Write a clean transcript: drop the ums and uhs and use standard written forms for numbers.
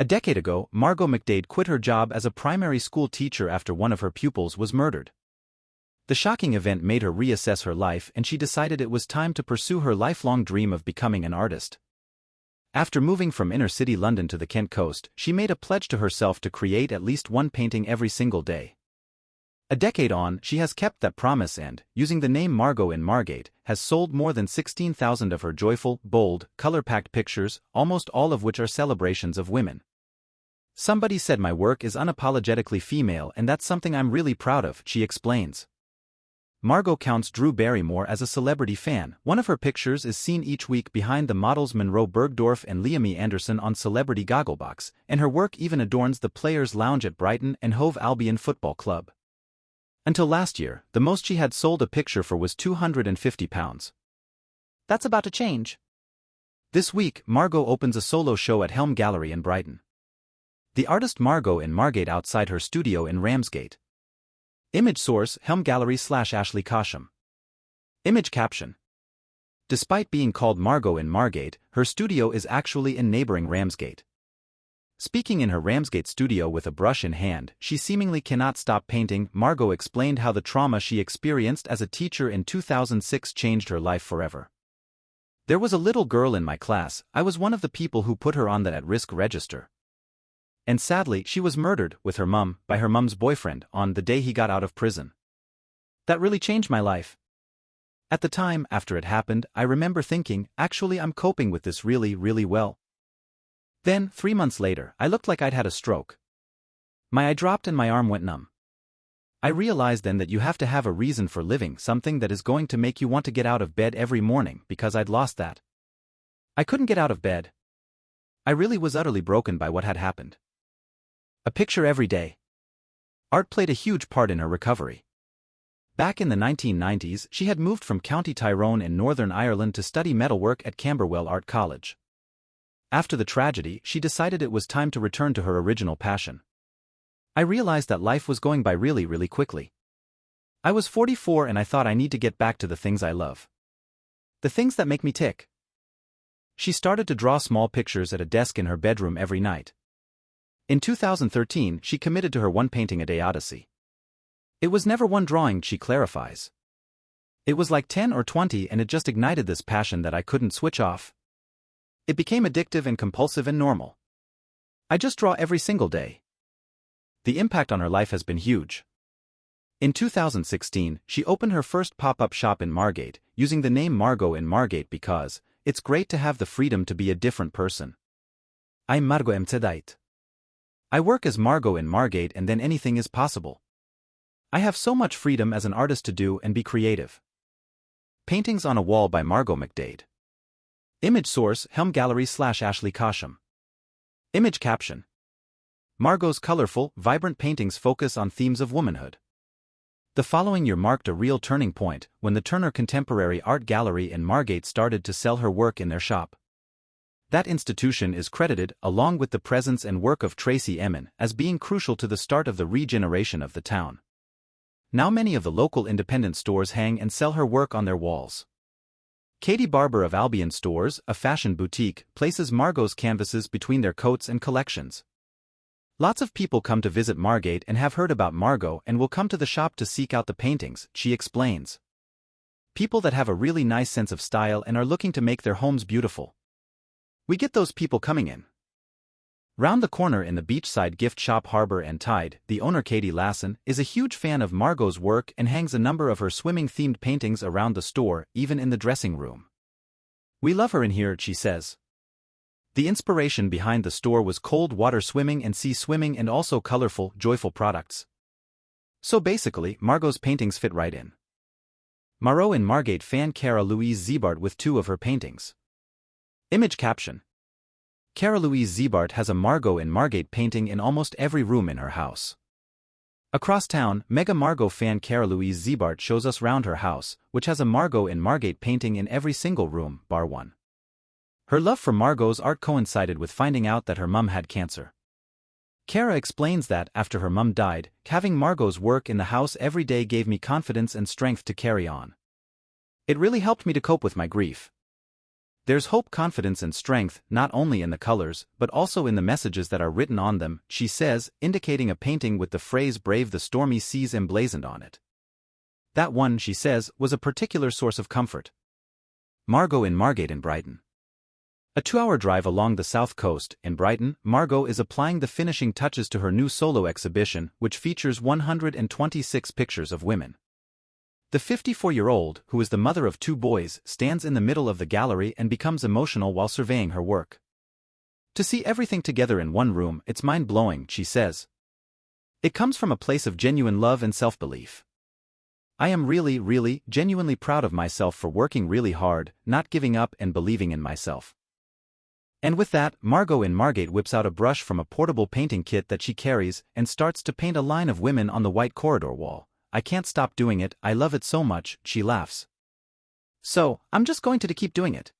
A decade ago, Margot McDade quit her job as a primary school teacher after one of her pupils was murdered. The shocking event made her reassess her life, and she decided it was time to pursue her lifelong dream of becoming an artist. After moving from inner-city London to the Kent coast, she made a pledge to herself to create at least one painting every single day. A decade on, she has kept that promise and, using the name Margot in Margate, has sold more than 16,000 of her joyful, bold, color-packed pictures, almost all of which are celebrations of women. "Somebody said my work is unapologetically female, and that's something I'm really proud of," she explains. Margot counts Drew Barrymore as a celebrity fan. One of her pictures is seen each week behind the models Monroe Bergdorf and Leah Anderson on Celebrity Gogglebox, and her work even adorns the Players' Lounge at Brighton and Hove Albion Football Club. Until last year, the most she had sold a picture for was £250. That's about to change. This week, Margot opens a solo show at Helm Gallery in Brighton. The artist Margot in Margate outside her studio in Ramsgate. Image source, Helm Gallery/Ashley Cosham. Image caption. Despite being called Margot in Margate, her studio is actually in neighboring Ramsgate. Speaking in her Ramsgate studio with a brush in hand, she seemingly cannot stop painting. Margot explained how the trauma she experienced as a teacher in 2006 changed her life forever. "There was a little girl in my class. I was one of the people who put her on the at-risk register. And sadly, she was murdered, with her mum, by her mum's boyfriend, on the day he got out of prison. That really changed my life. At the time, after it happened, I remember thinking, actually I'm coping with this really, really well. Then, 3 months later, I looked like I'd had a stroke. My eye dropped and my arm went numb. I realized then that you have to have a reason for living, something that is going to make you want to get out of bed every morning, because I'd lost that. I couldn't get out of bed. I really was utterly broken by what had happened. A picture every day." Art played a huge part in her recovery. Back in the 1990s, she had moved from County Tyrone in Northern Ireland to study metalwork at Camberwell Art College. After the tragedy, she decided it was time to return to her original passion. "I realized that life was going by really, really quickly. I was 44 and I thought I need to get back to the things I love. The things that make me tick." She started to draw small pictures at a desk in her bedroom every night. In 2013, she committed to her one-painting-a-day odyssey. "It was never one drawing," she clarifies. "It was like 10 or 20, and it just ignited this passion that I couldn't switch off. It became addictive and compulsive and normal. I just draw every single day." The impact on her life has been huge. In 2016, she opened her first pop-up shop in Margate, using the name Margot in Margate because it's great to have the freedom to be a different person. "I'm Margot McDade. I work as Margot in Margate, and then anything is possible. I have so much freedom as an artist to do and be creative." Paintings on a Wall by Margot McDade. Image source, Helm Gallery/Ashley Cosham. Image caption. Margot's colorful, vibrant paintings focus on themes of womanhood. The following year marked a real turning point when the Turner Contemporary Art Gallery in Margate started to sell her work in their shop. That institution is credited, along with the presence and work of Tracy Emin, as being crucial to the start of the regeneration of the town. Now many of the local independent stores hang and sell her work on their walls. Katie Barber of Albion Stores, a fashion boutique, places Margot's canvases between their coats and collections. "Lots of people come to visit Margate and have heard about Margot and will come to the shop to seek out the paintings," she explains. "People that have a really nice sense of style and are looking to make their homes beautiful. We get those people coming in." Round the corner in the beachside gift shop Harbour and Tide, the owner Katie Lassen is a huge fan of Margot's work and hangs a number of her swimming-themed paintings around the store, even in the dressing room. "We love her in here," she says. The inspiration behind the store was cold water swimming and sea swimming and also colorful, joyful products. So basically, Margot's paintings fit right in. Margot in Margate fan Cara Louise Ziebart with 2 of her paintings. Image caption. Cara Louise Ziebart has a Margot in Margate painting in almost every room in her house. Across town, mega Margot fan Cara Louise Ziebart shows us round her house, which has a Margot in Margate painting in every single room, bar one. Her love for Margot's art coincided with finding out that her mum had cancer. Cara explains that, after her mum died, having Margot's work in the house every day gave me confidence and strength to carry on. "It really helped me to cope with my grief. There's hope, confidence and strength, not only in the colors, but also in the messages that are written on them, she says, indicating a painting with the phrase "Brave the stormy seas" emblazoned on it. That one, she says, was a particular source of comfort. Margot in Margate in Brighton. A 2-hour drive along the south coast, in Brighton, Margot is applying the finishing touches to her new solo exhibition, which features 126 pictures of women. The 54-year-old, who is the mother of 2 boys, stands in the middle of the gallery and becomes emotional while surveying her work. To see everything together in one room, it's mind-blowing, she says. It comes from a place of genuine love and self-belief. I am really, genuinely proud of myself for working really hard, not giving up and believing in myself. And with that, Margot in Margate whips out a brush from a portable painting kit that she carries and starts to paint a line of women on the white corridor wall. I can't stop doing it, I love it so much, she laughs. So, I'm just going to keep doing it.